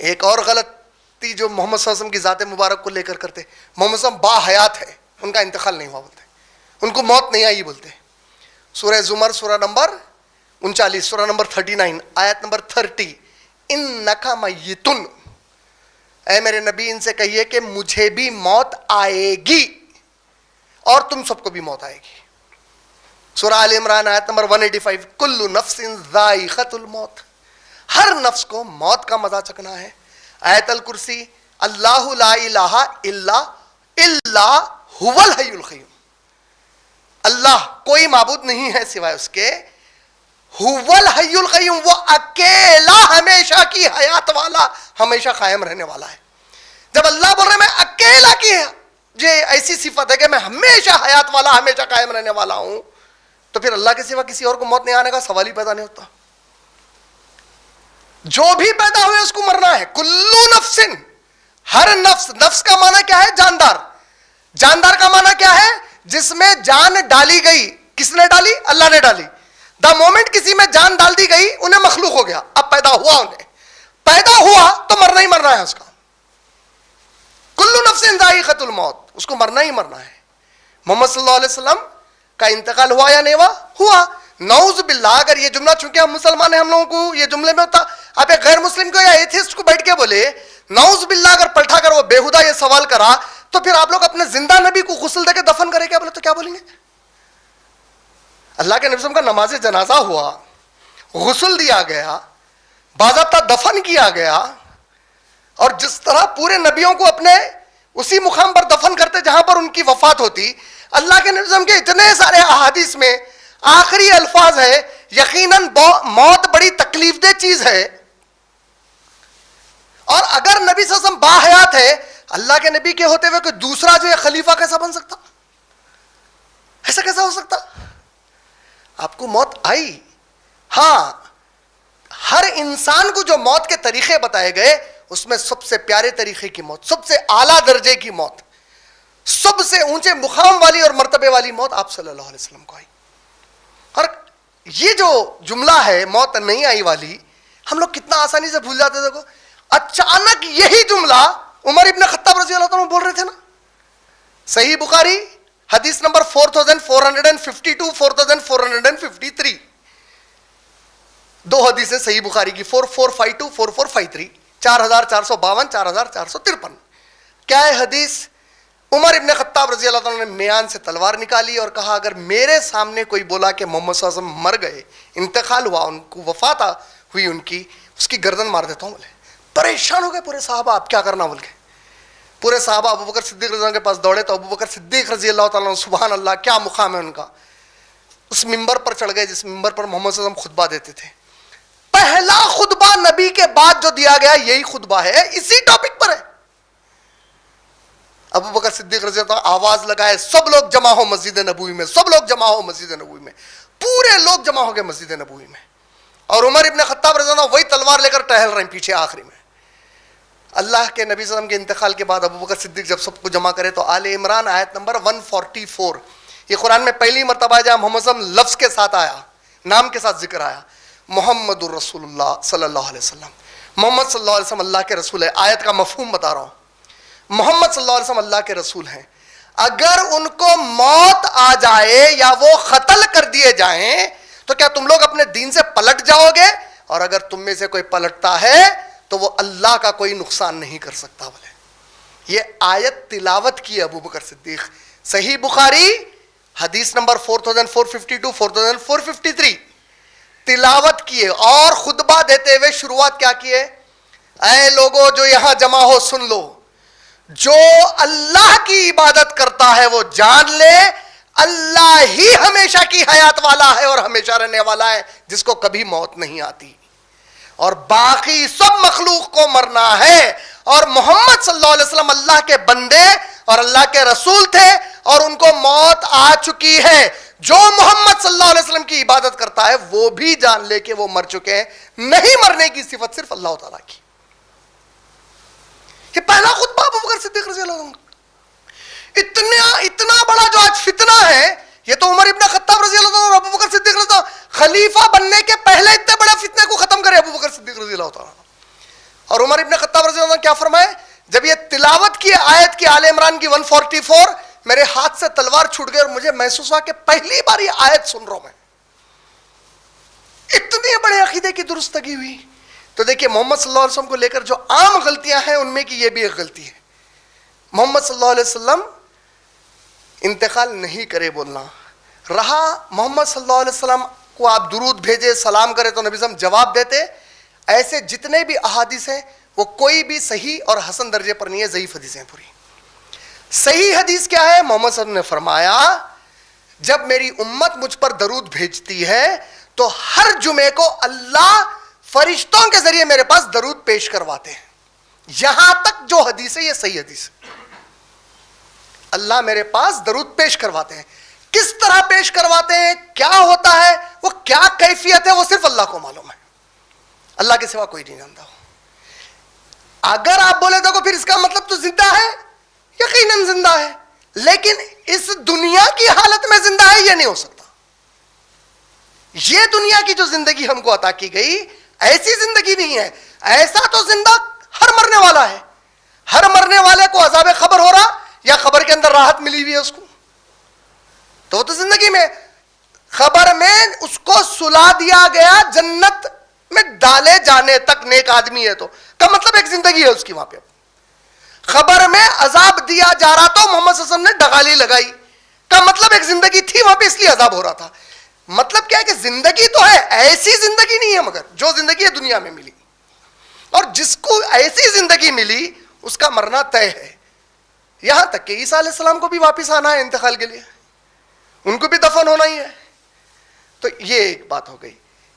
ایک اور غلطی جو محمد صلی اللہ علیہ وسلم کی ذات مبارک کو لے کر کرتے، محمد صلی اللہ علیہ وسلم با حیات ہے، ان کا انتقال نہیں ہوا بولتے، ان کو موت نہیں آئی بولتے. سورہ زمر سورہ نمبر 39 سورہ نمبر 39 آیت نمبر 30، انکا میتن، اے میرے نبی ان سے کہیے کہ مجھے بھی موت آئے گی اور تم سب کو بھی موت آئے گی. سورہ آل عمران آیت نمبر 185، کل نفس ذائقۃ الموت، ہر نفس کو موت کا مزہ چکنا ہے. آیت الکرسی، اللہ لا الہ الا هو الحی القیوم، اللہ کوئی معبود نہیں ہے سوائے اس کے، هو الحی القیوم، وہ اکیلا ہمیشہ کی حیات والا، ہمیشہ قائم رہنے والا ہے. جب اللہ بول رہے میں اکیلا کی ہے، یہ ایسی صفت ہے کہ میں ہمیشہ حیات والا، ہمیشہ قائم رہنے والا ہوں، تو پھر اللہ کے سوا کسی اور کو موت نہیں آنے کا سوال ہی پیدا نہیں ہوتا. جو بھی پیدا ہوئے اس کو مرنا ہے. کلو نفس، ہر نفس، نفس کا معنی کیا ہے؟ جاندار. جاندار کا معنی کیا ہے؟ جس میں جان ڈالی گئی. کس نے ڈالی؟ اللہ نے ڈالی. دا مومنٹ کسی میں جان ڈال دی گئی انہیں مخلوق ہو گیا، اب پیدا ہوا، انہیں پیدا ہوا تو مرنا ہی مرنا ہے اس کا. کلو نفس ذائقۃ الموت، اس کو مرنا ہی مرنا ہے. محمد صلی اللہ علیہ وسلم کا انتقال ہوا یا نہیں ہوا؟ ہوا. نعوذ باللہ، اگر یہ جملہ چونکہ ہم مسلمان ہیں، ہم لوگوں کو یہ جملے میں ہوتا، آپ ایک غیر مسلم کو یا ایتھسٹ کو بیٹھ کے بولے نعوذ باللہ، اگر پلٹا کر وہ بےہودہ یہ سوال کرا تو پھر آپ لوگ اپنے زندہ نبی کو غسل دے کے دفن کرے کیا بولے تو کیا بولیں گے؟ اللہ کے نبی صلی اللہ علیہ وسلم کا نماز جنازہ ہوا، غسل دیا گیا، باضابطہ دفن کیا گیا، اور جس طرح پورے نبیوں کو اپنے اسی مقام پر دفن کرتے جہاں پر ان کی وفات ہوتی. اللہ کے نبی صلی اللہ علیہ وسلم کے اتنے سارے احادیث میں آخری الفاظ ہے یقیناً موت بڑی تکلیف دہ چیز ہے. اور اگر نبی صلی اللہ علیہ وسلم باحیات ہے، اللہ کے نبی کے ہوتے ہوئے کوئی دوسرا جو ہے خلیفہ کیسا بن سکتا؟ ایسا کیسا ہو سکتا؟ آپ کو موت آئی. ہاں، ہر انسان کو جو موت کے طریقے بتائے گئے اس میں سب سے پیارے طریقے کی موت، سب سے اعلیٰ درجے کی موت، سب سے اونچے مقام والی اور مرتبے والی موت آپ صلی اللہ علیہ وسلم کو آئی. اور یہ جو جملہ ہے موت نہیں آئی والی، ہم لوگ کتنا آسانی سے بھول جاتے. دیکھو اچانک یہی جملہ عمر ابن خطاب رضی اللہ عنہ بول رہے تھے نا. صحیح بخاری حدیث نمبر 4452 4453، دو حدیثیں صحیح بخاری کی، 4452 4453، 4452 4453. کیا ہے حدیث؟ عمر ابن خطاب رضی اللہ عنہ نے میان سے تلوار نکالی اور کہا اگر میرے سامنے کوئی بولا کہ محمد صلی اللہ علیہ وسلم مر گئے، انتقال ہوا، ان کو وفات ہوئی ان کی، اس کی گردن مار دیتا ہوں. بولے پریشان ہو گئے پورے صحابہ، آپ کیا کرنا بول کے. پورے صحابہ ابو بکر صدیق رضی اللہ عنہ کے پاس دوڑے تو ابو بکر صدیق رضی اللہ تعالیٰ عنہ، سبحان اللہ کیا مقام ہے ان کا، اس ممبر پر چڑھ گئے جس ممبر پر محمد صلی اللہ علیہ وسلم خطبہ دیتے تھے. پہلا خطبہ نبی کے بعد جو دیا گیا یہی خطبہ ہے، اسی ٹاپک پر ہے. ابو بکر صدیق رضی اللہ عنہ آواز لگائے، سب لوگ جمع ہو مسجد نبوی میں، سب لوگ جمع ہو مسجد نبوی میں، پورے لوگ جمع ہو گئے مسجد نبوی میں. اور عمر ابن خطاب رضی اللہ عنہ وہی تلوار لے کر ٹہل رہے ہیں پیچھے آخری میں. اللہ کے نبی صلی اللہ علیہ وسلم کے انتقال کے بعد ابو بکر صدیق جب سب کو جمع کرے تو آل عمران آیت نمبر 144، یہ قرآن میں پہلی مرتبہ جہاں محمد صلی اللہ علیہ وسلم لفظ کے ساتھ آیا، نام کے ساتھ ذکر آیا، محمد الرسول اللہ صلی اللہ علیہ وسلم. محمد صلی اللہ علیہ وسلم اللہ کے رسول ہے. آیت کا مفہوم بتا رہا ہوں، محمد صلی اللہ علیہ وسلم اللہ کے رسول ہیں. اگر ان کو موت آ جائے یا وہ قتل کر دیے جائیں تو کیا تم لوگ اپنے دین سے پلٹ جاؤ گے؟ اور اگر تم میں سے کوئی پلٹتا ہے تو وہ اللہ کا کوئی نقصان نہیں کر سکتا. بولے یہ آیت تلاوت کی ابو بکر صدیق، صحیح بخاری حدیث نمبر 4452 4453 تلاوت کیے اور خطبہ دیتے ہوئے شروعات کیا کیے؟ اے لوگوں جو یہاں جمع ہو سن لو، جو اللہ کی عبادت کرتا ہے وہ جان لے اللہ ہی ہمیشہ کی حیات والا ہے اور ہمیشہ رہنے والا ہے، جس کو کبھی موت نہیں آتی، اور باقی سب مخلوق کو مرنا ہے. اور محمد صلی اللہ علیہ وسلم اللہ کے بندے اور اللہ کے رسول تھے اور ان کو موت آ چکی ہے. جو محمد صلی اللہ علیہ وسلم کی عبادت کرتا ہے وہ بھی جان لے کہ وہ مر چکے ہیں. نہیں مرنے کی صفت صرف اللہ تعالیٰ کی. یہ پہلا خطبہ ابو بکر صدیق رضی اللہ عنہ. اتنا بڑا جو آج فتنہ ہے، یہ تو عمر ابن خطاب رضی اللہ عنہ اور ابو بکر صدیق رضی اللہ عنہ خلیفہ بننے کے پہلے اتنے بڑے فتنے کو ختم کرے ابو بکر صدیق رضی اللہ عنہ. اور عمر ابن خطاب کیا فرمائے؟ جب یہ تلاوت کی آیت کی آل عمران کی 144 میرے ہاتھ سے تلوار چھوٹ گئی اور مجھے محسوس ہوا کہ پہلی بار یہ آیت سن رہا ہوں میں. اتنے بڑے عقیدے کی درستگی ہوئی. تو دیکھیے محمد صلی اللہ علیہ وسلم کو لے کر جو عام غلطیاں ہیں ان میں کی یہ بھی ایک غلطی ہے. محمد صلی اللہ علیہ وسلم انتقال نہیں کرے بولنا رہا. محمد صلی اللہ علیہ وسلم کو آپ درود بھیجے سلام کرے تو نبی صلی اللہ علیہ وسلم جواب دیتے. ایسے جتنے بھی احادیث ہیں وہ کوئی بھی صحیح اور حسن درجے پر نہیں ہے, ضعیف حدیثیں ہیں پوری. صحیح حدیث کیا ہے؟ محمد صلی اللہ علیہ وسلم نے فرمایا جب میری امت مجھ پر درود بھیجتی ہے تو ہر جمعے کو اللہ فرشتوں کے ذریعے میرے پاس درود پیش کرواتے ہیں. یہاں تک جو حدیث ہے یہ صحیح حدیث ہے. اللہ میرے پاس درود پیش کرواتے ہیں. کس طرح پیش کرواتے ہیں, کیا ہوتا ہے, وہ کیا کیفیت ہے, وہ صرف اللہ کو معلوم ہے. اللہ کے سوا کوئی نہیں جانتا. اگر آپ بولے دیکھو پھر اس کا مطلب تو زندہ ہے, یقیناً زندہ ہے, لیکن اس دنیا کی حالت میں زندہ ہے, یہ نہیں ہو سکتا. یہ دنیا کی جو زندگی ہم کو عطا کی گئی ایسی زندگی نہیں ہے. ایسا تو زندہ ہر مرنے والا ہے. ہر مرنے والے کو عذاب خبر ہو رہا یا خبر کے اندر راحت ملی ہوئی ہے اس کو, تو وہ تو زندگی میں خبر میں اس کو سلا دیا گیا, جنت میں ڈالے جانے تک نیک آدمی ہے تو کا مطلب ایک زندگی ہے اس کی وہاں پہ. خبر میں عذاب دیا جا رہا تو محمد صلی اللہ علیہ وسلم نے ڈغالی لگائی کا مطلب ایک زندگی تھی وہاں پہ, اس لیے عذاب ہو رہا تھا. مطلب کیا ہے کہ زندگی تو ہے, ایسی زندگی نہیں ہے مگر جو زندگی ہے دنیا میں ملی, اور جس کو ایسی زندگی ملی اس کا مرنا طے ہے. یہاں تک کہ عیسیٰ علیہ السلام کو بھی واپس آنا ہے انتقال کے لیے, ان کو بھی دفن ہونا ہی ہے. تو یہ ایک بات ہو گئی.